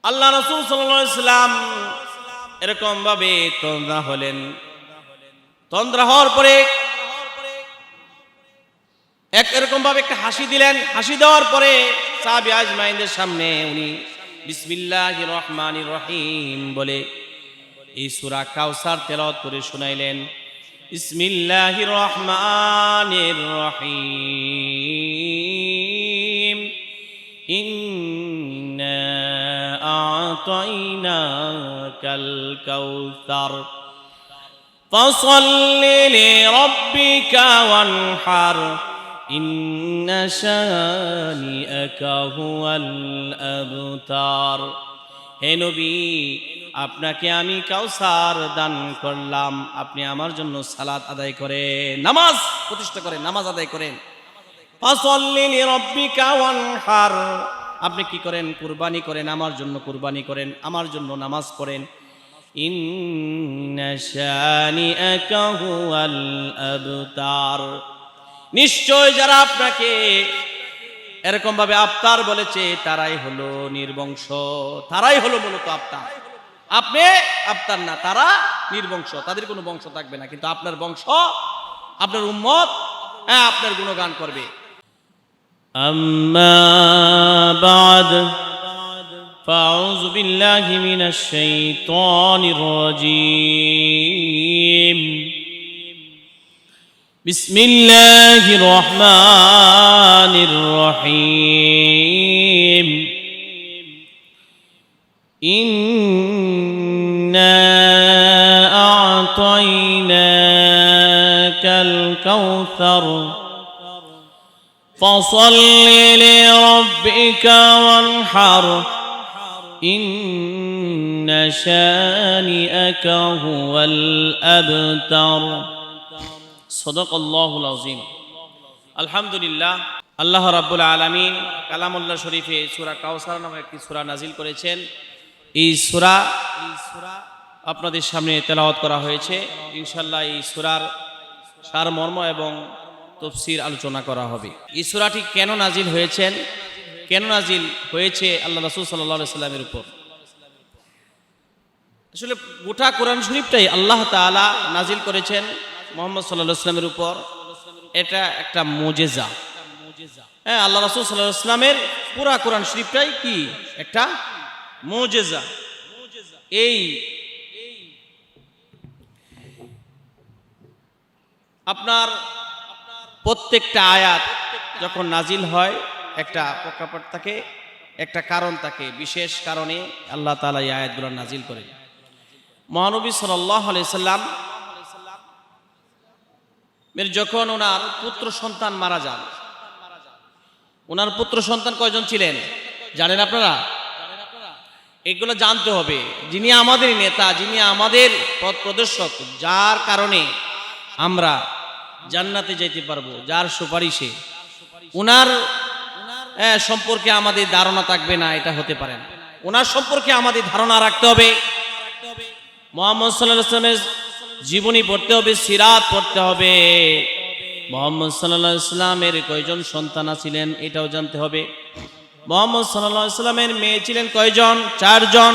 আল্লাহ রাসূল সাল্লাল্লাহু আলাইহি ওয়াসাল্লাম এরকম ভাবে তন্দ্রা হলেন। তন্দ্রা হওয়ার পরে এরকম ভাবে একটা হাসি দিলেন। হাসি দেওয়ার পরে সাহাবী আজমাইনদের সামনে উনি বিসমিল্লাহির রহমানির রহিম বলে এই সূরা কাউসার তেলাওয়াত করে শোনাইলেন। বিসমিল্লাহির রহমানির রহিম ইন্না আ'তাইনাকাল কাউসার ফাসাল্লি লিরাব্বিকা ওয়ানহার ইন্না শানিআকা হুয়াল আবতার। হে নবী, আপনাকে আমি কাউসার দান করলাম, আপনি আমার জন্য সালাত আদায় করেন, নামাজ প্রতিষ্ঠা করেন, নামাজ আদায় করেন। ফাসাল্লি লিরাব্বিকা ওয়ানহার, আপনি কি করেন? কুরবানি করেন, আমার জন্য কুরবানি করেন, আমার জন্য নামাজ পড়েন। ইন্না শানিআকা হুয়াল আবতার, নিশ্চয় যারা আপনাকে এরকম ভাবে আবতার বলেছে তারাই হলো নির্বংশ, তারাই হলো মূলত আবতার। আপনি আবতার না, তারা নির্বংশ, তাদের কোনো বংশ থাকবে না, কিন্তু আপনার বংশ, আপনার উম্মত আপনার গুণগান করবে। আম্মা বা'দ ফাউযু বিল্লাহি মিনাশ শাইতানির রাজীম। বিসমিল্লাহির রহমানির রহিম ইন্না আ'তাইনাকাল কাউসার ফাসাল্লি লিরাব্বিকা ওয়ানহার ইন্না শানিআকা হুয়াল আবতার। সাদাকাল্লাহুল আযীম। আলহামদুলিল্লাহ, আল্লাহ রাব্বুল আলামিন কালামুল্লাহ শরীফে সূরা কাউসার নামে একটি সূরা নাজিল করেছেন। এই সূরা আপনাদের সামনে তেলাওয়াত করা হয়েছে। ইনশাআল্লাহ এই সূরার সারমর্ম এবং তাফসীর আলোচনা করা হবে। এই সূরাটি কেন নাজিল হয়েছে আল্লাহ রাসূল সাল্লাল্লাহু আলাইহি ওয়াসাল্লামের উপর। আসলে গোটা কোরআন শরীফটাই আল্লাহ তাআলা নাজিল করেছেন মুহাম্মদ সাল্লাল্লাহু আলাইহি ওয়াসাল্লামের উপর। এটা একটা মুজিজা। আল্লাহ রাসূল সাল্লাল্লাহু আলাইহি ওয়াসাল্লামের পুরা কোরআন শরীফটাই কি একটা মুজিজা। এই আপনার প্রত্যেকটা আয়াত যখন নাজিল হয় একটা প্রেক্ষাপট থাকে, একটা কারণ থাকে, বিশেষ কারণে আল্লাহ তাআলা এই আয়াতগুলো নাজিল করেন। মহানবী সাল্লাল্লাহু আলাইহি সাল্লাম যখন ওনার পুত্র সন্তান মারা যান, ওনার পুত্র সন্তান কয়জন ছিলেন জানেন আপনারা? এগুলো জানতে হবে। যিনি আমাদের নেতা, যিনি আমাদের পথ প্রদর্শক, যার কারণে আমরা জান্নাতে যেতে পারবো, যার সুপারিশে, ওনার সম্পর্কে আমাদের ধারণা থাকবে না, এটা হতে পারে না। ওনার সম্পর্কে আমাদের ধারণা রাখতে হবে। মুহাম্মদ সাল্লাল্লাহু আলাইহি ওয়াসাল্লামের জীবনী পড়তে হবে, সিরাত পড়তে হবে। মুহাম্মদ সাল্লাল্লাহু আলাইহি ওয়াসাল্লামের কয়জন সন্তান ছিলেন এটাও জানতে হবে। মুহাম্মদ সাল্লাল্লাহু আলাইহি ওয়াসাল্লামের মেয়ে ছিলেন কয়জন? 4 জন।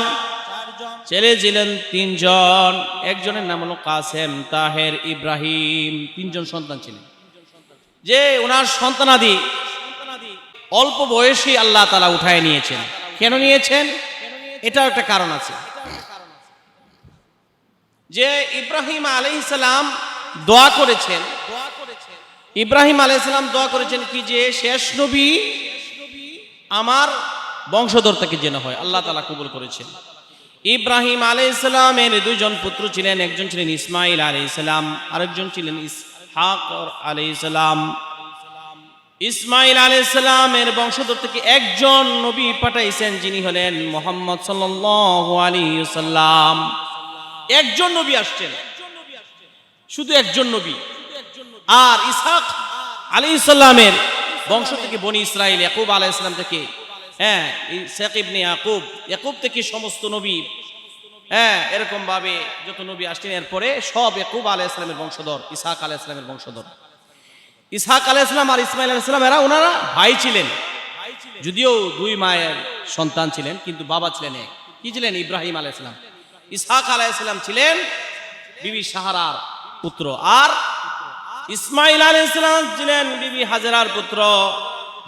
ছেলে ছিলেন 3 জন। একজনের নাম হলো কাসেম, তাহের, ইব্রাহিম। 3 জন সন্তান ছিলেন। যে ওনার সন্তানাদি অল্প বয়সী আল্লাহ তাআলা উঠায় নিয়েছেন। কেন নিয়েছেন? এটাও একটা কারণ আছে। যে ইব্রাহিম আলাইহিস সালাম দোয়া করেছেন, ইব্রাহিম আলাইহিস সালাম দোয়া করেছেন কি, যে শেষ নবী আমার বংশধর থেকে যেন হয়। আল্লাহ তাআলা কবুল করেছেন। ইব্রাহিম আলাইহিস সালামের 2 জন পুত্র ছিলেন। একজন ছিলেন ইসমাঈল আলাইহিস সালাম, আরেকজন ছিলেন ইসহাক আলাইহিস সালাম। ইসমাঈল আলাইহিস সালামের বংশধর থেকে একজন নবী পাঠাইছেন, যিনি হলেন মুহাম্মদ সাল্লাল্লাহু আলাইহি ওয়াসাল্লাম। একজন নবী আসছেন, শুধু একজন নবী। আর ইসহাক আলাইহিস সালামের বংশ থেকে বনি ইসরাইল, ইয়াকুব আলাইহিস সালাম থেকে, ইসহাক ইবনে ইয়াকুব থেকে সমস্ত নবী, এরকম ভাবে যত নবী আসছেন এরপরে সব ইয়াকুব আলাইহিস সালামের বংশধর, ইসহাক আলাইহিস সালামের বংশধর। ইসহাক আলাইহিস সালাম আর ইসমাঈল আলাইহিস সালাম ওনারা ভাই ছিলেন, যদিও 2 মায়ের সন্তান ছিলেন, কিন্তু বাবা ছিলেন এক। কি ছিলেন? ইব্রাহিম আলাইহিস সালাম। ইসহাক আলাইহিস সালাম ছিলেন বিবি সাহারার পুত্র, আর ইসমাইল আলাইহিস সালাম ছিলেন বিবি হাজেরার পুত্র।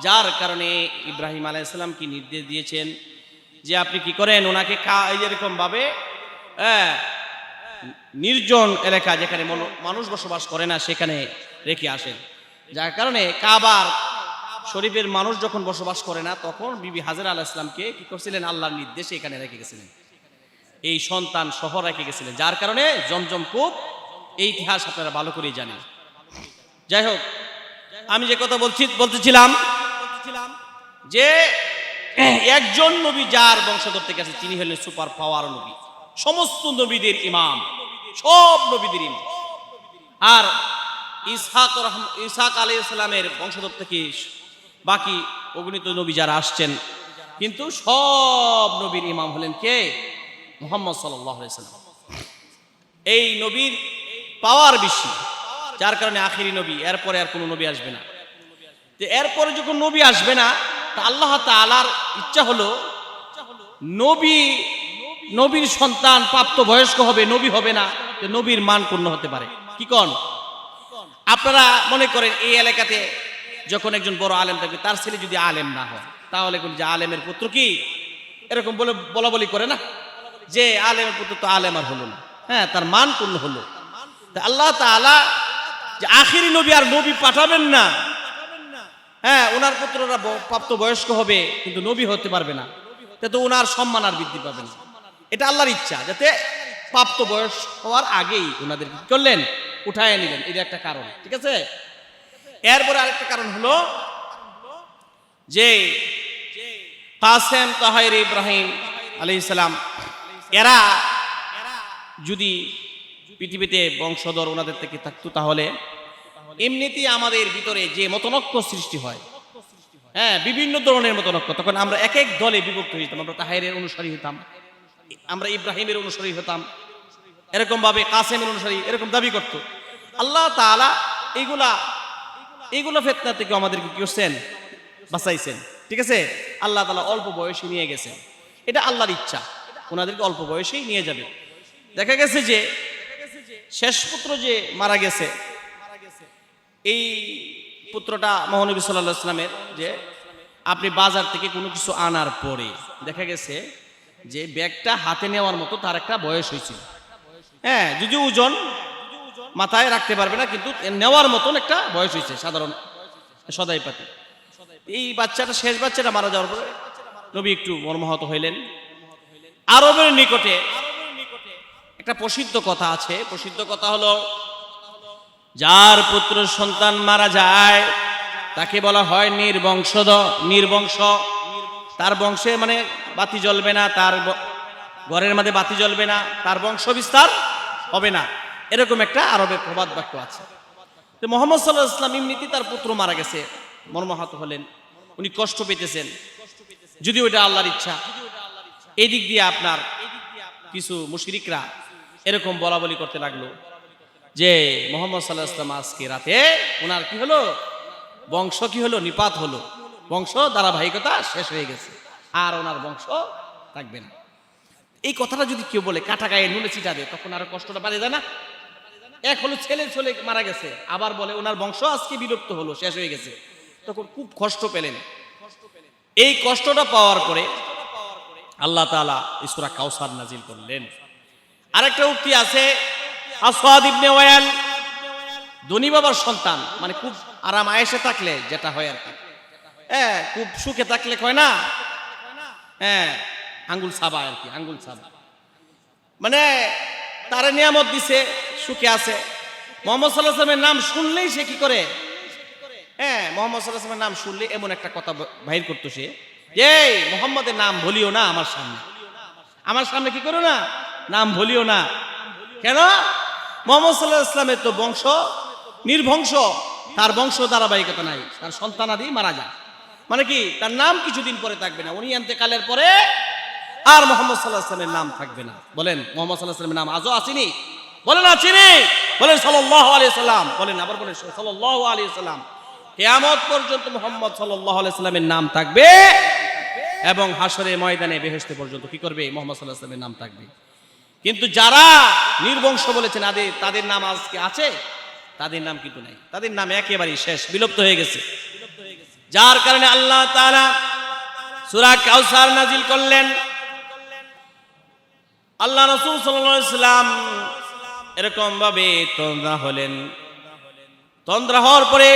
যার কারণে ইব্রাহিম আলাইহিস সালাম কি নির্দেশ দিয়েছেন যে আপনি কি করেন, ওনাকে এরকম ভাবে নির্জন এলাকা যেখানে মানুষ বসবাস করে না সেখানে রেখে আসেন। যার কারণে কাবার শরীফের মানুষ যখন বসবাস করে না তখন বিবি হাজেরা আলাইহিস সালামকে কি করছিলেন? আল্লাহর নির্দেশে এখানে রেখে গেছিলেন, এই সন্তান সহ রেখে গেছিলেন। যার কারণে জমজম কূপ, এই ইতিহাস আপনারা ভালো করেই জানেন। যাই হোক, আমি যে কথা বলতেছিলাম যে একজন নবী যার বংশধর থেকে আছে তিনি হলেন সুপার পাওয়ার নবী, সমস্ত নবীদের ইমাম, সব নবীদের ইমাম। আর ইসহাক আলাইহিস সালামের বংশধর থেকে বাকি অগণিত নবী যারা আসছেন, কিন্তু সব নবীর ইমাম হলেন কে? মুহাম্মদ সাল্লাল্লাহু আলাইহি সাল্লাম। এই নবীর পাওয়ার বেশি, যার কারণে আখেরি নবী, এরপরে আর কোনো নবী আসবে না। তো এরপরে যখন নবী আসবে না, তা আল্লাহ তাআলার ইচ্ছা হলো নবীর সন্তান প্রাপ্ত বয়স্ক হবে, নবী হবে না, যে নবীর মান পূর্ণ হতে পারে। কি কন? আপনারা মনে করেন এই এলাকাতে যখন একজন বড় আলেম থাকবে, তার ছেলে যদি আলেম না হয় তাহলে বলি যে আলেমের পুত্র কি এরকম বলা বলি করে না, যে আলেমের পুত্র তো আলেম আর হলো না, হ্যাঁ তার মান পূর্ণ হলো। আল্লাহ তাআলা যে আখিরি নবী আর নবী পাঠাবেন না, হ্যাঁ ওনার পুত্ররা প্রাপ্ত বয়স্ক হবে কিন্তু নবী হতে পারবে না, তো ওনার সম্মান আর বৃদ্ধি পাবে না। এটা আল্লাহর ইচ্ছা, যাতে প্রাপ্ত বয়স হওয়ার আগেই ওনাদের কি করলেন? উঠায় নিলেন। এটা একটা কারণ, ঠিক আছে। এরপরে আরেকটা কারণ হলো যে কাসেম, তাহের, ইব্রাহিম আলাইহিস সালাম এরা যদি পৃথিবীতে বংশধর ওনাদের থেকে থাকতো, তাহলে এমনিতেই আমাদের ভিতরে যে মতনৈক্য সৃষ্টি হয়, হ্যাঁ বিভিন্ন ধরনের মতনৈক্য, তখন আমরা এক এক দলে বিভক্ত হইতাম। আমরা তাহেরের অনুসারী হতাম, আমরা ইব্রাহিমের অনুসারী হতাম, এরকম ভাবে কাসেমের অনুসারী এরকম দাবি করত। আল্লাহ তাআলা এইগুলা ফিতনা থেকে আমাদেরকে কি করছেন? বাঁচাইছেন, ঠিক আছে। আল্লাহ তাআলা অল্প বয়সে নিয়ে গেছেন, এটা আল্লাহর ইচ্ছা, ওনাদেরকে অল্প বয়সেই নিয়ে যাবে। দেখা গেছে যে শেষ পুত্র যে মারা গেছে, এই পুত্রটা মহানবী সাল্লাল্লাহু আলাইহি ওয়াসাল্লামের, যে আপনি বাজার থেকে কোনো কিছু আনার পরে দেখা গেছে যে ব্যাগটা হাতে নেওয়ার মতো তার একটা বয়স হয়েছিল, হ্যাঁ যদি ওজন মাথায় রাখতে পারবে না, কিন্তু নেওয়ার মতন একটা বয়স হয়েছে, সাধারণ সদাই পাতি। এই বাচ্চাটা, শেষ বাচ্চাটা মারা যাওয়ার পরে নবী একটু মর্মাহত হইলেন। আরবের নিকটে একটা প্রসিদ্ধ কথা আছে, প্রসিদ্ধ কথা হলো যার পুত্র সন্তান মারা যায় তাকে বলা হয় নির্বংশ। তার বংশে মানে বাতি জ্বলবে না, তার ঘরের মধ্যে বাতি জ্বলবে না, তার বংশ বিস্তার হবে না, এরকম একটা আরবের প্রবাদ বাক্য আছে। তো মুহাম্মদ সাল্লাল্লাহু আলাইহি ওয়াসাল্লাম এমনিতেই তার পুত্র মারা গেছে, মর্মাহত হলেন, উনি কষ্ট পেতেছেন, যদি ওইটা আল্লাহর ইচ্ছা। এই দিক দিয়ে আপনার কিছু মুশরিকরা এরকম বলা বলি করতে লাগলো যে মুহাম্মদ সাল্লাল্লাহু আলাইহি ওয়াসাল্লাম আজকে রাতে ওনার কি হলো? বংশ কি হলো? নিপাত হলো, বংশ ধারাবাহিকতা শেষ হয়ে গেছে, আর ওনার বংশ থাকবে না। এই কথাটা যদি কেউ বলে কাটা গায়ে নুনে চিটা দেয়, তখন আরো কষ্টটা বাড়ে যায় না? এক হলো ছেলে মারা গেছে, আবার বলে ওনার বংশ আজকে বিলুপ্ত হলো, শেষ হয়ে গেছে, তখন খুব কষ্ট পেলেন। এই কষ্টটা পাওয়ার পরে আল্লাহ তাআলা সূরা কাউসার নাজিল করলেন। আরেকটা উক্তি আছে, আসওয়াদ ইবনে ওয়াইল ধনী বাবার সন্তান, মানে খুব আরাম আয়েশে থাকলে যেটা হয় আর কি, হ্যাঁ খুব সুখে থাকলে কয় না, হ্যাঁ আঙ্গুল সাবা আর কি, আঙ্গুল সাবা মানে তার নিয়ামত দিছে, সুখে আছে। মুহাম্মদ সাল্লাল্লাহু আলাইহি ওয়াসাল্লামের নাম শুনলেই সে কি করে? হ্যাঁ মুহাম্মদ সাল্লাল্লাহু আলাইহি ওয়াসাল্লামের নাম শুনলে এমন একটা কথা বাহির করতো সে, যে মুহাম্মদের নাম বলিও না আমার সামনে কি করো না, নাম বলিও না। কেন? মুহাম্মদ সাল্লাল্লাহু আলাইহি ওয়াসাল্লামের তো বংশ নির্বংশ, তার বংশ ধারাবাহিকতা নাই, তার সন্তানাদি মারা যায়, মানে কি তার নাম কিছুদিন পরে থাকবে না, উনি ইন্তেকালের পরে আর মুহাম্মদ সাল্লাল্লাহু আলাইহি ওয়াসাল্লামের নাম থাকবে না। বলেন মুহাম্মদ সাল্লাল্লাহু আলাইহি ওয়াসাল্লামের নাম আজও আসেনি? বলেন আছেনি? বলেন সাল্লাল্লাহু আলাইহি ওয়াসাল্লাম, বলেন আবার বলেন সাল্লাল্লাহু আলাইহি ওয়াসাল্লাম। কিয়ামত পর্যন্ত মুহাম্মদ সাল্লাল্লাহু আলাইহি ওয়াসাল্লামের নাম থাকবে, এবং হাসরে ময়দানে বেহেশতে পর্যন্ত কি করবে? মুহাম্মদ সাল্লাল্লাহু আলাইহি ওয়াসাল্লামের নাম থাকবে। কিন্তু যারা নির্বংশ বলেছেন তাদের নাম আজকে আছে? তাদের নাম কিন্তু নাই, তাদের নাম একেবারেই শেষ, বিলুপ্ত হয়ে গেছে। যার কারণে আল্লাহ তাআলা সূরা কাউসার নাজিল করলেন। আল্লাহ রাসূল সাল্লাল্লাহু আলাইহি ওয়াসাল্লাম এরকম ভাবে তন্দ্রা হলেন। তন্দ্রা হওয়ার পরে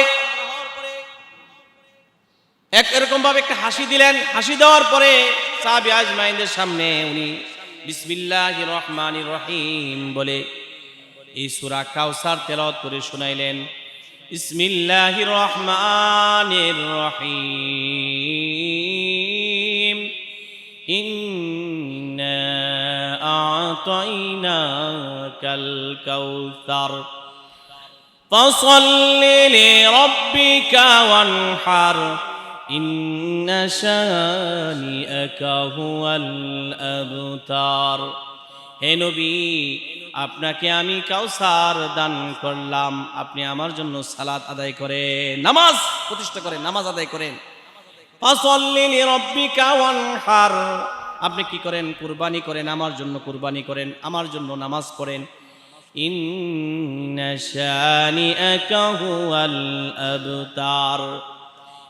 এরকম ভাবে একটা হাসি দিলেন। হাসি দেওয়ার পরে সাহাবী আজমাইনদের সামনে উনি বিসমিল্লাহির রহমানির রহিম বলে এই সূরা কাউসার তেলাওয়াত করে শুনাইলেন। বিসমিল্লাহির রহমানির রহিম ইন্না আ'তাইনাকাল কাউসার ফাসাল্লি লিরাব্বিকা ওয়ানহার ইন্না শানিআকা হুয়াল আবতার। হে নবী, আপনাকে আমি কাউসার দান করলাম, আপনি আমার জন্য সালাত আদায় করেন, নামাজ প্রতিষ্ঠা করেন, নামাজ আদায় করেন। ফাসাল্লি লিরাব্বিকা ওয়ানহার, আপনি কি করেন? কুরবানি করেন, আমার জন্য কুরবানি করেন, আমার জন্য নামাজ পড়েন। ইন্না শানিআকা হুয়াল আবতার,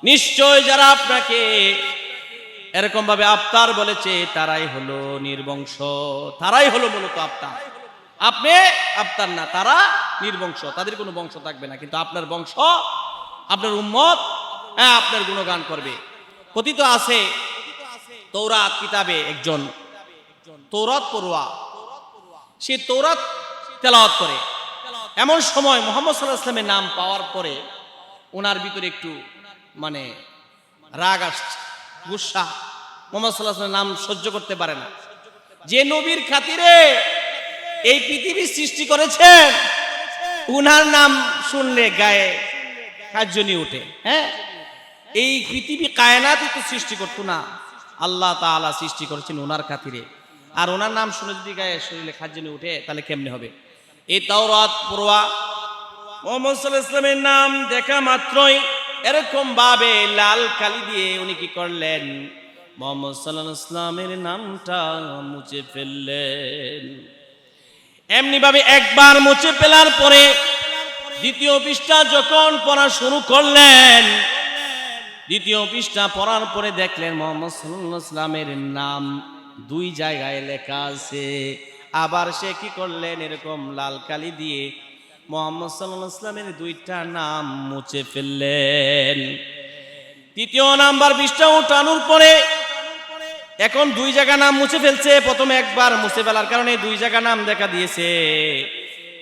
নিশ্চয় যারা আপনাকে এরকম ভাবে আবতার বলেছে তারাই হলো নির্বংশ, তারাই হলো মূলত আবতার। আপনি আবতার না, তারা নির্বংশ, তাদের কোনো বংশ থাকবে না। কিন্তু আপনার বংশ, আপনার উম্মত আপনার গুণগান করবে। কথিত আছে তৌরাত কিতাবে একজন তৌরাত পড়ুয়া, সে তৌরাত তেলাওয়াত করে। এমন সময় মুহাম্মদ সাল্লাল্লাহু আলাইহি ওয়াসাল্লামের নাম পাওয়ার পরে ওনার ভিতরে একটু মানে রাগ আসছে, গুসা। মুহাম্মদ সাল্লাল্লাহু আলাইহি ওয়াসাল্লামের নাম সহ্য করতে পারে না। যে নবীর খাতিরে এই পৃথিবী সৃষ্টি করেছেন, উনার নাম শুনলে গায়ে কাঁজনি ওঠে। হ্যাঁ, এই পৃথিবী কায়নাতই তো সৃষ্টি করতো না, আল্লাহ তাআলা সৃষ্টি করেছেন ওনার খাতিরে। আর ওনার নাম শুনে যদি গায়ে শরীরে কাঁজনি উঠে তাহলে কেমনে হবে? এই তাওরাত পড়ুয়া মুহাম্মদ সাল্লাল্লাহু আলাইহি ওয়াসাল্লামের নাম দেখা মাত্রই এরকম ভাবে লাল কালি দিয়ে উনি কি করলেন? মুহাম্মদ সাল্লাল্লাহু আলাইহি ওয়াসাল্লামের নামটা মুছে ফেললেন। এমনি ভাবে একবার মুছে ফেলার পরে দ্বিতীয় পৃষ্ঠা যখন পড়া শুরু করলেন, দ্বিতীয় পৃষ্ঠা পড়ার পরে দেখলেন মুহাম্মদ সাল্লাল্লাহু আলাইহি ওয়াসাল্লামের নাম দুই জায়গায় লেখা আছে। আবার সে কি করলেন? এরকম লাল কালি দিয়ে মুহাম্মদ সাল্লাল্লাহু আলাইহি ওয়াসাল্লামের দুইটা নাম মুছে ফেললেন। তৃতীয় নাম্বার পৃষ্ঠা উঠানোর পরে এখন দুই জায়গা নাম মুছে ফেলছে। প্রথমে একবার মুছে ফেলার কারণে দুই জায়গা নাম দেখা দিয়েছে।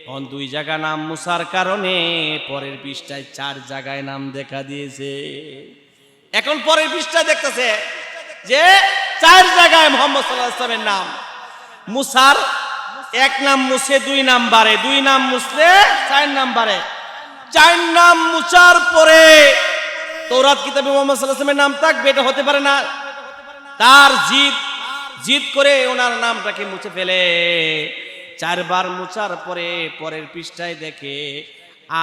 এখন দুই জায়গা নাম মুছার কারণে পরের পৃষ্ঠায় চার জায়গায় নাম দেখা দিয়েছে। এখন পরের পৃষ্ঠায় দেখতেছে যে চার জায়গায় মুহাম্মদ সাল্লাল্লাহু আলাইহি ওয়াসাল্লামের নাম মুছার, এক নাম মুছে দুই নাম বাড়ে, দুই নাম মুছলে চার নাম বাড়ে। চার নাম মুছার পরে তৌরাত কিতাবে মুহাম্মদ সাল্লাল্লাহু আলাইহি ওয়াসাল্লামের নাম থাকবে, এটা হতে পারে না। তার জিদ করে ওনার নামটাকে মুছে ফেলে। চারবার মুছার পরে পরের পৃষ্ঠায় দেখে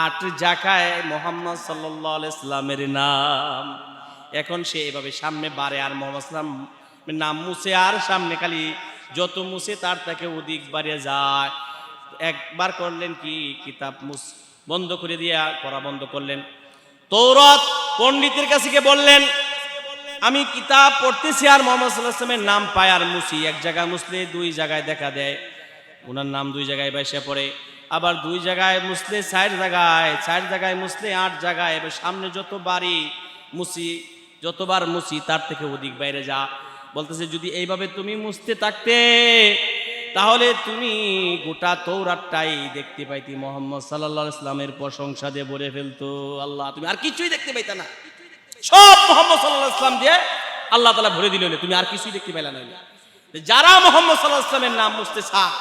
8 জায়গায় মুহাম্মদ সাল্লাল্লাহু আলাইহি ওয়াসাল্লামের নাম। এখন সে এভাবে সামনে বাড়ে আর মুহাম্মদ সাল্লাল্লাহু আলাইহি ওয়াসাল্লামের নাম মুছে আর সামনে খালি যত মুছে তার থেকে অধিক বাড়িয়ে যায়। একবার করলেন কি, কিতাব বন্ধ করে দিয়া পড়া বন্ধ করলেন। তৌরাত পণ্ডিতের কাছে গিয়ে বললেন, আমি কিতাব পড়তেছি আর মুহাম্মদ সাল্লাল্লাহু আলাইহি ওয়াসাল্লামের নাম পাই আর মুছি। এক জায়গায় মুছলে দুই জায়গায় দেখা দেয়, ওনার নাম দুই জায়গায় বাইসা পড়ে। আবার দুই জায়গায় মুছলে চার জায়গায়, চার জায়গায় মুছলে 8 জায়গায়। এবার সামনে যতবার মুছি তার থেকে অধিক বাইরে যা। বলতেছে যদি এইভাবে তুমি মুছতে থাকতে তাহলে তুমি গোটা তৌরাতটাই দেখতে পাইতি মুহাম্মদ সাল্লাল্লাহু আলাইহি ওয়াসাল্লামের প্রশংসা দিয়ে ভরে ফেলতো। আল্লাহ, তুমি আর কিছুই দেখতে পাইতা না, সব মুহাম্মদ সাল্লাল্লাহু আলাইহি ওয়াসাল্লাম দিয়ে আল্লাহ তাআলা ভরে দিল, তুমি আর কিছুই দেখতে পাইলা না। যারা মুহাম্মদ সাল্লাল্লাহু আলাইহি ওয়াসাল্লামের নাম মুছতে চায়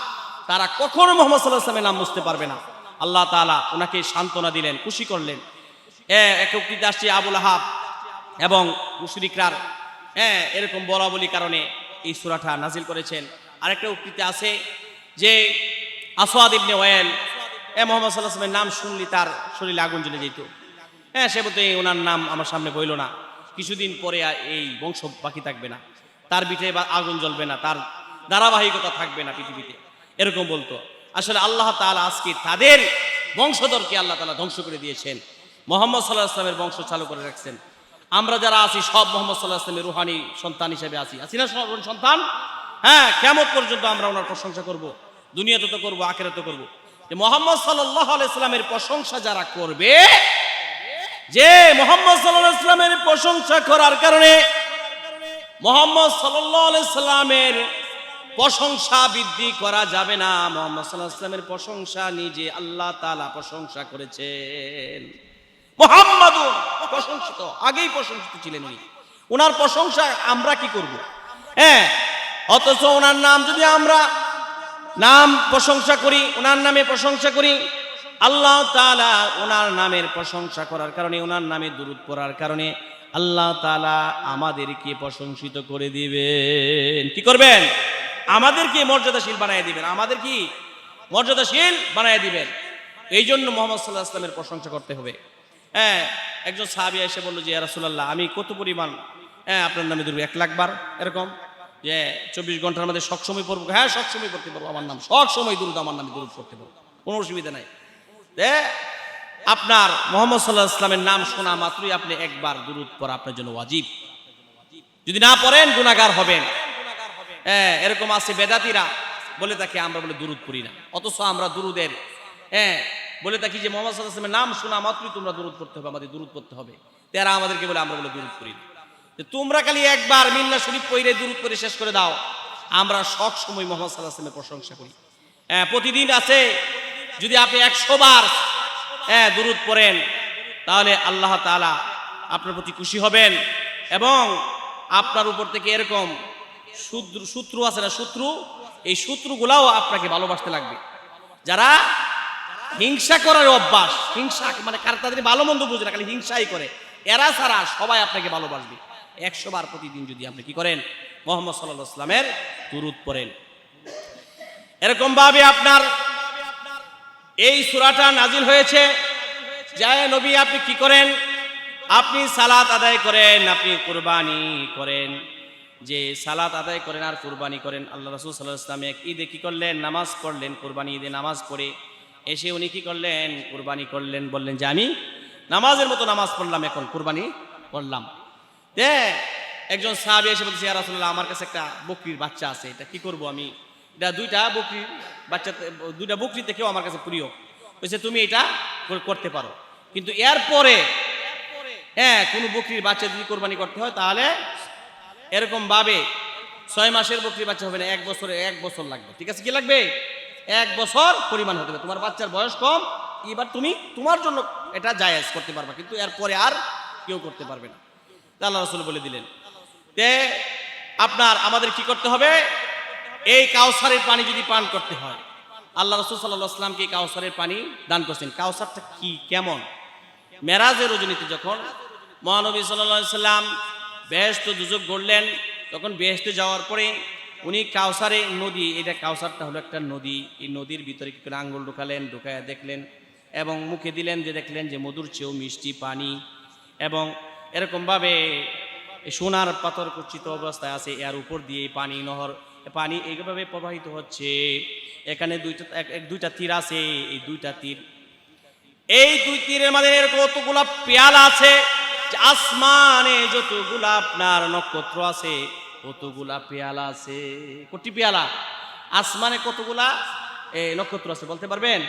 তারা কখনো মুহাম্মদ সাল্লাল্লাহু আলাইহি ওয়াসাল্লামের নাম মুছতে পারবে না। আল্লাহ তাআলা ওনাকে সান্ত্বনা দিলেন, খুশি করলেন। এক উক্তিতে আসছে আবুল আহাব এবং মুশরিকরা এরকম বলা বলি কারণে এই সূরাটা নাজিল করেছেন। আরেকটা উক্তিতে আছে যে আসওয়াদ ইবনে ওয়াইল মুহাম্মদ সাল্লাল্লাহু আলাইহি ওয়াসাল্লামের নাম শুনলি তার শরীরে আগুন জ্বলে যেত। সে বলতে ওনার নাম আমার সামনে বইল না, কিছুদিন পরে এই বংশ বাকি থাকবে না। তার পিঠে বা আগুন জ্বলবে না, তার ধারাবাহিকতা থাকবে না পৃথিবীতে, এরকম বলতো। আসলে আল্লাহ তাআলা আজকে তাদের বংশধরকে আল্লাহ তাআলা ধ্বংস করে দিয়েছেন, মুহাম্মদ সাল্লাল্লাহু আলাইহি ওয়াসাল্লামের বংশ চালু করে রাখছেন। আমরা যারা আছি সব মুহাম্মদ সাল্লাল্লাহু আলাইহি ওয়াসাল্লামের রুহানি সন্তান হিসেবে আছি না সন্তান? হ্যাঁ, কিয়ামত পর্যন্ত আমরা ওনার প্রশংসা করব, দুনিয়াতে তো করব, আখিরাতে করব। যে মুহাম্মদ সাল্লাল্লাহু আলাইহি ওয়াসাল্লামের প্রশংসা যারা করবে, যে মুহাম্মদ সাল্লাল্লাহু আলাইহি ওয়াসাল্লামের প্রশংসা করার কারণে মুহাম্মদ সাল্লাল্লাহু আলাইহি ওয়াসাল্লামের প্রশংসা বৃদ্ধি করা যাবে না। মুহাম্মদ সাল্লাল্লাহু আলাইহি ওয়াসাল্লামের প্রশংসা নিজে আল্লাহ তাআলা প্রশংসা করেছেন। মুহাম্মাদুন প্রশংসিত, আগেই প্রশংসিত ছিলেন উনি। ওনার প্রশংসা আমরা কি করব? হ্যাঁ, অথচ ওনার নাম যদি আমরা নাম প্রশংসা করি, ওনার নামে প্রশংসা করি, আল্লাহ তাআলা ওনার নামের প্রশংসা করার কারণে, ওনার নামে দুরূদ পড়ার কারণে আল্লাহ তাআলা আমাদেরকে প্রশংসিত করে দিবেন। কি করবেন? আমাদেরকে মর্যাদাশীল বানায় দিবেন, আমাদের কি মর্যাদাশীল বানায় দিবেন। এই জন্য মুহাম্মদ সাল্লাল্লাহু আলাইহি ওয়াসাল্লামের প্রশংসা করতে হবে। হ্যাঁ, একজন সাহাবী এসে বলল যে ইয়া রাসূলুল্লাহ, আমি কত পরিমাণ আপনার নামে দুরূদ 1 লাখ বার, এরকম যে 24 ঘন্টার মধ্যে সবসময় পড়বো? হ্যাঁ, সবসময় পড়তে পারবো, আমার নাম সবসময় দুরূদ, আমার নামে দুরূদ পড়তে পারবো, কোনো অসুবিধা নাই। আপনার মুহাম্মদ সাল্লাল্লাহু আলাইহি ওয়াসাল্লামের নাম শোনা মাত্রই আপনি একবার দুরূদ পড়া আপনার জন্য ওয়াজিব। যদি না পড়েন গুনাহগার হবেন। হ্যাঁ, এরকম আছে বেদাতীরা বলে থাকে আমরা বলে দুরূদ পড়ি না, অথচ আমরা দুরূদের বলে থাকি যে মুহাম্মদ সাল্লাল্লাহু আলাইহি ওয়াসাল্লামের নাম শোনা মাত্রই তোমরা দুরূদ পড়তে হবে, আমাদের দুরূদ পড়তে হবে। তারা আমাদেরকে বলে আমরা বলে দুরূদ পড়ি না। তোমরা খালি একবার মিল্লা শরীফ পড়ে দুরূদ পড়ে শেষ করে দাও। আমরা সব সময় মুহাম্মদ সাল্লাল্লাহু আলাইহি ওয়াসাল্লামের প্রশংসা করি। প্রতিদিন আছে যদি আপনি 100 বার দুরূদ পড়েন, তাহলে আল্লাহ তাআলা আপনার প্রতি খুশি হবেন এবং আপনার উপর থেকে এরকম শত্রু আছে না, এই শত্রুগুলাও আপনাকে ভালোবাসতে লাগবে। যারা হিংসা করার অভ্যাস, হিংসা মানে তাদের ভালো মন্দ বুঝে না, খালি হিংসাই করে, এরা ছাড়া সবাই আপনাকে ভালোবাসবে। 100 বার প্রতিদিন যদি আপনি কি করেন, মুহাম্মদ সাল্লাল্লাহু আলাইহি ওয়াসাল্লামের দুরূদ পড়েন। এরকম ভাবে আপনার এই সূরাটা নাজিল হয়েছে। যায় নবী আপনি কি করেন? আপনি সালাত আদায় করেন, আপনি কুরবানি করেন। যে সালাত আদায় করেন আর কুরবানি করেন। আল্লাহ রাসূল সাল্লাল্লাহু আলাইহি ওয়াসাল্লাম এক ঈদে কি করলেন? নামাজ পড়লেন। কুরবানি ঈদে নামাজ পড়ে এসে উনি কি করলেন? কুরবানি করলেন। বললেন যে আমি নামাজের মতো নামাজ পড়লাম, এখন কুরবানি করলাম। একজন সাহাবী এসে বলছে, ইয়া রাসূলুল্লাহ, আমার কাছে একটা বকরির বাচ্চা আছে, এটা কি করব? আমি এটা দুইটা বকরির বাচ্চা, দুইটা বকরি থেকেও আমার কাছে প্রিয়। বলছে তুমি এটা করতে পারো, কিন্তু এরপরে কোনো বকরির বাচ্চা যদি কোরবানি করতে হয় তাহলে এরকম ভাবে 6 মাসের বকরির বাচ্চা হবে না, 1 বছর লাগবে। ঠিক আছে, কি লাগবে? 1 বছর পরিমাণ হতে হবে। তোমার বাচ্চার বয়স কম, এবার তুমি তোমার জন্য এটা জায়েজ করতে পারবা, কিন্তু এরপরে আর কেউ করতে পারবে না। আল্লাহ রাসূল বলে দিলেন যে আমাদের কি করতে হবে? এই কাউসারের পানি যদি পান করতে হয়, আল্লাহ রাসূল সাল্লাল্লাহু আলাইহি ওয়াসাল্লামকে কাউসারের পানি দান করছেন। কাউসারটা কি, কেমন? মেরাজের রজনীতে যখন মহানবী সাল্লাল্লাহু আলাইহি ওয়াসাল্লাম বেহেশত দুজক গড়লেন, তখন বেহেশতে যাওয়ার পরে উনি কাউসারে নদী, এটা কাউসারটা হলো একটা নদী, এই নদীর ভিতরে কি করে আঙ্গুল ঢুকালেন, ঢুকায়া দেখলেন এবং মুখে দিলেন, যে দেখলেন যে মধুর চেয়েও মিষ্টি পানি, এবং এরকমভাবে সোনার পাথর খচিত অবস্থায় আছে, এর উপর দিয়ে পানি, নহর পানি এইভাবে প্রবাহিত হচ্ছে। এখানে দুইটা তীর আছে, এই দুইটা তীর, এই 2 তীরের মাঝে এরকম কতগুলা পেয়ালা আছে, আসমানে যতগুলা আপনার নক্ষত্র আছে কতগুলা পেয়ালা আছে। কোটি পেয়ালা? আসমানে কতগুলা নক্ষত্র আছে বলতে পারবেন?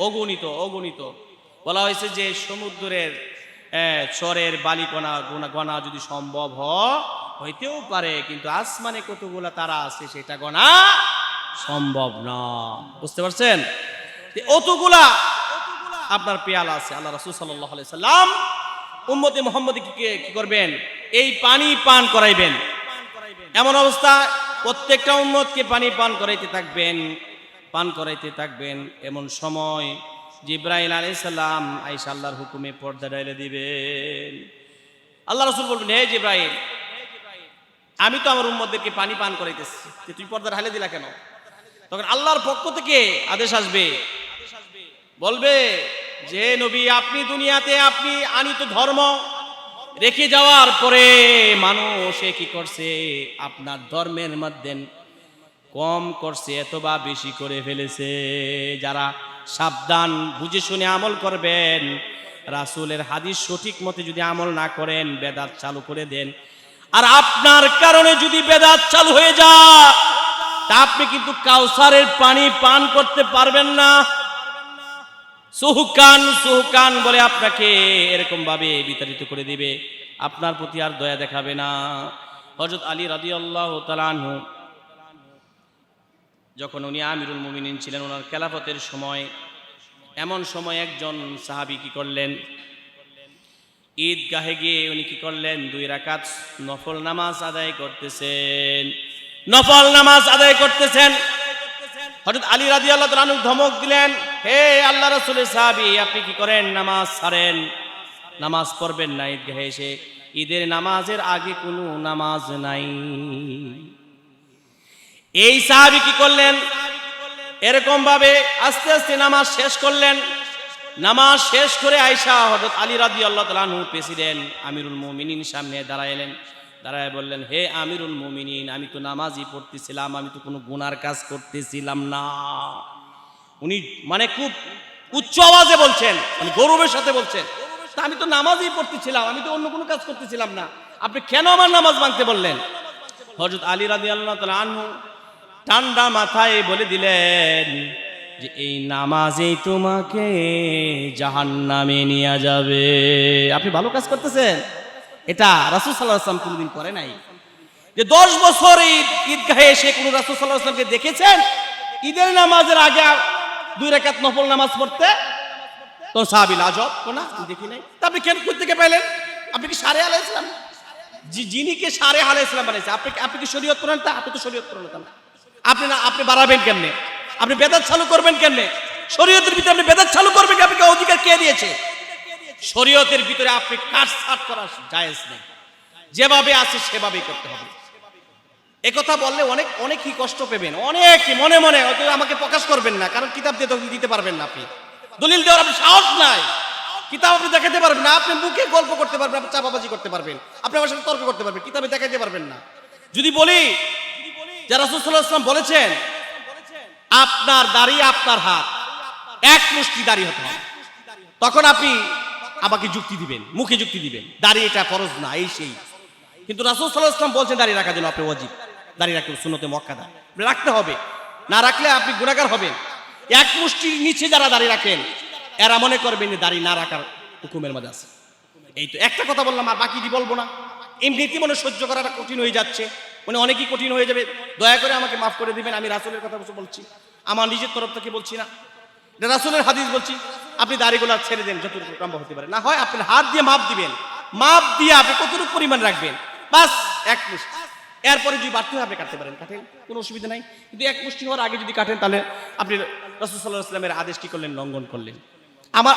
অগণিত, অগণিত। বলা হয়েছে যে সমুদ্রের চরের বালিকণা গণা যদি সম্ভব হইতেও পারে, কিন্তু আসমানে কতগুলা তারা আছে সেটা গণা সম্ভব না। বুঝতে পারছেন? অতগুলা আপনার পেয়ালা আছে। আল্লাহ রাসূল সাল্লাল্লাহু আলাইহি সাল্লাম উম্মতে মুহাম্মদকে কি করবেন? এই পানি পান করাইবেন। এমন অবস্থা প্রত্যেকটা উম্মতকে পানি পান করাইতে থাকবেন। এমন সময় জিবরাইল আলাইহিস সালাম আয়েশা আল্লাহর হুকুমে পর্দা ঢাইলে দিবেন। আল্লাহ রাসূল বলবেন, হে জিবরাইল, আমি তো আমার উম্মতদেরকে পানি পান করাইতেছি, তুই পর্দা ঢাইলে দিলা কেন? তখন আল্লাহর পক্ষ থেকে আদেশ আসবে, বলবে যে নবী, আপনি দুনিয়াতে আপনি আনিত ধর্ম রেখে যাওয়ার পরে মানুষ কি করছে, আপনার ধর্মের মধ্যে কম করছে অথবা বেশি করে ফেলেছে। যারা সাবধান, বুঝে শুনে আমল করবেন, রাসূলের হাদিস সঠিক মতে যদি আমল না করেন, বেদাত চালু করে দেন, আর আপনার কারণে যদি বেদাত চালু হয়ে যায়, তা আপনি কিন্তু কাউসারের পানি পান করতে পারবেন না। সুহকান সুহকান বলে আপনাকে এরকম ভাবে বিতাড়িত করে দিবে, আপনার প্রতি আর দয়া দেখাবে না। হযরত আলী রাদিয়াল্লাহু তাআলা আনহু যখন উনি আমিরুল মুমিনিন ছিলেন, ওনার খেলাফতের সময়, এমন সময় একজন সাহাবী কি করলেন, ঈদগাহে গিয়ে উনি কি করলেন, 2 রাকাত নফল নামাজ আদায় করতেছেন, নফল নামাজ আদায় করতেছেন। হযরত আলী রাদিয়াল্লাহু তাআলা আনহু ধমক দিলেন, হে আল্লাহ রাসূলের সাহাবী, আপনি কি করেন, নামাজ ছাড়েন, নামাজ পড়বেন না ঈদগাহে এসে, ঈদের নামাজের আগে কোনো নামাজ নাই। এই সাহাবী কি করলেন, এরকম ভাবে আস্তে আস্তে নামাজ শেষ করলেন। নামাজ শেষ করে আয়েশা হযরত আলী রাদিয়াল্লাহু তাআলা আনহু প্রেসিডেন্ট আমিরুল মুমিনিন সামনে দাঁড়াইলেন, দাঁড়ায় বললেন, হে আমিরুল মুমিনিন, আমি তো নামাজই পড়তেছিলাম, আমি তো কোনো গুনার কাজ করতেছিলাম না। উনি মানে খুব উচ্চ আওয়াজে বলছেন, মানে গৌরবের সাথে বলছেন, তা আমি তো নামাজই পড়তেছিলাম, আমি তো অন্য কোনো কাজ করতেছিলাম না, আপনি কেন আমার নামাজ ভাঙতে বললেন? হযরত আলী রাদিয়াল্লাহু তাআলা আনহু ঠান্ডা মাথায় বলে দিলেন যে এই নামাজেই তোমাকে জাহান্নামে নিয়ে যাবে। আপনি ভালো কাজ করতেছেন, এটা রাসূল সাল্লাল্লাহু আলাইহি ওয়াসাল্লাম কোনোদিন করে নাই। যে 10 বছর ঈদগাহে এসে কোন রাসূল সাল্লাল্লাহু আলাইহি ওয়াসাল্লামকে দেখেছেন ঈদের নামাজের আগে 2 রাকাত নফল নামাজ পড়তে? তো সাহাবী লাজব, না দেখি নাই। তা আপনি কেন কই থেকে পাইলেন? আপনি কি সারে আলাইহিস সালাম, যিনি কে সারে আলাইহিস সালাম বানাইছে, আপনি কি শরীয়ত পড়েন? তা আপনি তো শরীয়ত পড়েন না, আপনি না, আপনি বাড়াবেন কেমনে? আপনি বেদাত চালু করবেন কেমনে? শরীয়তের ভিতরে আপনি বেদাত চালু করবেন, আপনাকে অধিকার কে দিয়েছে? শরীয়তের ভিতরে আপনি কাটছাঁট করা জায়েজ নেই, যেভাবে আছে সেভাবেই করতে হবে। একথা বললে অনেকই কষ্ট পাবেন, অনেকই মনে মনে হয়তো আমাকে প্রকাশ করবেন না, কারণ কিতাব দিয়ে তো দিতে পারবেন না, আপনি দলিল দেওয়ার আপনি সাহস নাই, কিতাব আপনি দেখাতে পারবেন না, আপনি মুখে গল্প করতে পারবেন, আপনি চাপাবাজি করতে পারবেন, আপনি আমার সাথে তর্ক করতে পারবেন, কিতাবে দেখাতে পারবেন না। যদি বলি যে রাসূল সাল্লাল্লাহু আলাইহি ওয়াসাল্লাম বলেছেন আপনার দাড়ি আপনার হাত, এক মুষ্টি দাড়ি হতে হবে, তখন আপনি আমাকে যুক্তি দিবেন, মুখে যুক্তি দিবেন, দাড়ি এটা ফরজ না, এই সেই। কিন্তু রাসূল সাল্লাল্লাহু আলাইহি ওয়াসাল্লাম বলছেন দাড়ি রাখার জন্য আপনি ওয়াজিব, দাড়ি রাখতে সুন্নতে মুআক্কাদা রাখতে হবে, না রাখলে আপনি গুনাহগার হবেন। এক মুষ্টির নিচে যারা দাড়ি রাখেন এরা মনে করবেন যে দাড়ি না রাখার হুকুমের মধ্যে আছে। এই তো একটা কথা বললাম, আর বাকিটি বলবো না, এমনিতেই মনে সহ্য করাটা কঠিন হয়ে যাচ্ছে, মানে অনেকই কঠিন হয়ে যাবে, দয়া করে আমাকে মাফ করে দিবেন। আমি রাসূলের কথা বলছি, আমার নিজের তরফ থেকে বলছি না, এটা রাসূলের হাদিস বলছি। আপনি দাড়িগুলো ছেড়ে দেন যতটুকু সম্ভব হতে পারে, না হয় আপনি হাত দিয়ে মাপ দিবেন, মাপ দিয়ে আপনি কতটুকু পরিমাণ রাখবেন, বাস এক মুষ্টি। এরপরে যদি বাড়তে হয় আপনি কাটতে পারেন, কাটেন, কোনো অসুবিধা নাই। কিন্তু এক মুষ্টি হওয়ার আগে যদি কাটেন তাহলে আপনি রাসূল সাল্লাল্লাহু আলাইহি ওয়াসাল্লামের আদেশ কি করলেন, লঙ্ঘন করলেন।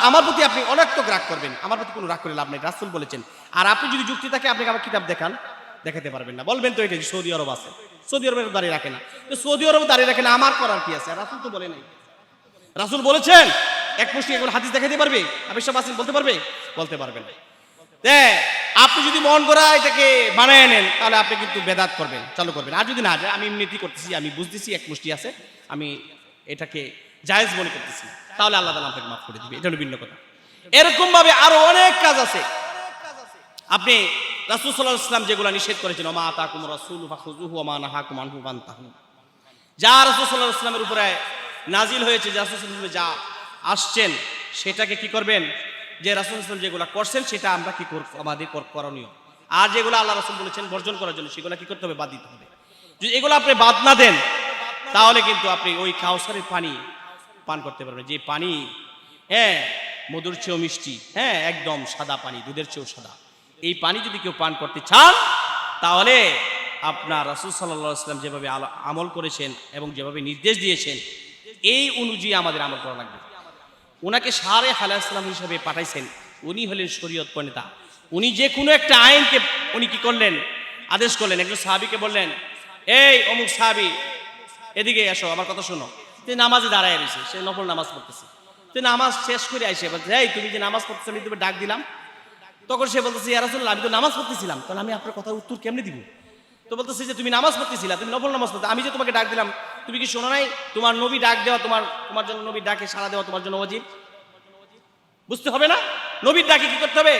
আমার প্রতি আপনি অনর্থক রাগ করবেন, আমার প্রতি কোনো রাগ করে লাভ নেই, রাসূল বলেছেন। আর আপনি যদি যুক্তি থাকে আপনি আমার কিতাব দেখান, দেখাতে পারবেন না, বলবেন তো এটা সৌদি আরব আছে, সৌদি আরবের দাঁড়িয়ে রাখে না, তো সৌদি আরব দাঁড়িয়ে রাখে না, আমার করার কি আছে? রাসূল তো বলে নাই, রাসূল বলেছেন এক মুষ্টি, এগুলো হাদিস দেখাতে পারবে, আপনি সব আসেন বলতে পারবে? বলতে পারবেন না। আপনি যদি মন করা এটাকে বানায় নেন তাহলে আপনি কিন্তু বেদাত করবেন, চালু করবেন। আর যদি না যায়, আমি এমনিতেই করতেছি, আমি বুঝতেছি এক মুষ্টি আছে, আমি এটাকে জায়েজ মনে করতেছি, তাহলে আল্লাহ তাআলা আপনাকে মাফ করে দিবে, এটা হলো ভিন্ন কথা। এরকম ভাবে আরো অনেক কাজ আছে, আপনি রাসূল সাল্লাল্লাহু আলাইহি ওয়াসাল্লাম যেগুলো নিষেধ করেছেন, ওমা আতাকুম রাসূলু ফাখুযুহু ওয়া মা নাহাকুম আনহু ফান্তাহু, যা রাসূল সাল্লাল্লাহু আলাইহি ওয়াসাল্লামের উপরে নাজিল হয়েছে, যা রাসূল সাল্লাল্লাহু আলাইহি ওয়াসাল্লাম যা আসছেন সেটাকে কি করবেন, যে রাসূল সাল্লাল্লাহু আলাইহি ওয়াসাল্লাম যেগুলো করছেন সেটা আমরা কি করব, আমাদের করণীয়। আর যেগুলো আল্লাহ রাসূল বলেছেন বর্জন করার জন্য সেগুলো কি করতে হবে, বাদ দিতে হবে। যদি এগুলো আপনি বাদ না দেন তাহলে কিন্তু আপনি ওই কাউসারের পানি পান করতে পারবেন, যে পানি মধুর চেয়েও মিষ্টি, একদম সাদা পানি, দুধের চেয়েও সাদা। এই পানি যদি কেউ পান করতে চান তাহলে আপনার রাসূল সাল্লাল্লাহু আলাইহি ওয়াসাল্লাম যেভাবে আমল করেছেন এবং যেভাবে নির্দেশ দিয়েছেন এই অনুযায়ী আমাদের আমল করা লাগবে। ওনাকে সারে হালাইসালাম হিসেবে পাঠাইছেন, উনি হলেন শরীয়ত প্রণেতা। উনি যে কোনো একটা আইনকে উনি কি করলেন, আদেশ করলেন। একজন সাহাবীকে বললেন, এই অমুক সাহাবী এদিকে এসো, আমার কথা শোনো। তুই নামাজে দাঁড়ায় রয়েছে, সে নফল নামাজ পড়তেছে, তুই নামাজ শেষ করে আইসে বলছে, এই তুমি যে নামাজ পড়তেছো আমি তুমি ডাক দিলাম, তখন সে বলতেছে ইয়া রাসূলুল্লাহ আমি তো নামাজ পড়তেছিলাম, তাহলে আমি আপনার কথার উত্তর কেমনে দিব? তো বলতেছে যে তুমি নামাজ পড়তেছিলা, তুমি নফল নামাজ পড়তে, আমি যে তোমাকে ডাক দিলাম তুমি কি শোনো নাই? তোমার নবী ডাক দেওয়া তোমার জন্য, নবীর ডাকে সাড়া দেওয়া তোমার জন্য ওয়াজিব। বুঝতে হবে না? নবীর ডাকে কি করতে হবে?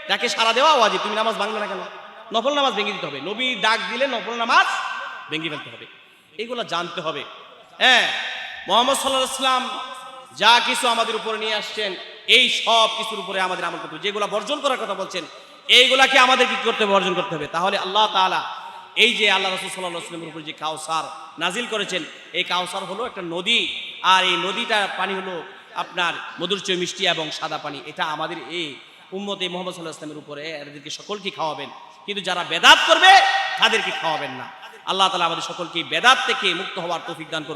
ডাকে সাড়া দেওয়া ওয়াজিব। তুমি নামাজ ভাঙবে না কেন? নফল নামাজ ভেঙে দিতে হবে। নবীর ডাক দিলে নফল নামাজ ভেঙে ফেলতে হবে। এগুলো জানতে হবে। হ্যাঁ, মুহাম্মদ সাল্লাল্লাহু আলাইহি ওয়াসাল্লাম যা কিছু আমাদের উপরে নিয়ে আসছেন এই সব কিছুর উপরে আমাদের আমল করতে হবে। যেগুলো বর্জন করার কথা বলছেন এইগুলাকে আমাদের কি করতে হবে? বর্জন করতে হবে। তাহলে আল্লাহ তাআলা এই যে আল্লাহ রাসূল সাল্লাল্লাহু আলাইহি ওয়াসাল্লামের উপর যে কাউসার নাজিল করেছেন, এই কাউসার হলো একটা নদী, আর এই নদীটার পানি হলো আপনার মধুর চেয়ে মিষ্টি এবং সাদা পানি। এটা আমাদের এই উম্মতে মুহাম্মদ সাল্লাল্লাহু আলাইহি ওয়াসাল্লামের উপরে এদেরকে সকলকে খাওয়াবেন, কিন্তু যারা বেদাত করবে তাদেরকে খাওয়াবেন না। আল্লাহ তাআলা আমাদের সকলকে বেদাত থেকে মুক্ত হওয়ার তৌফিক দান করুন।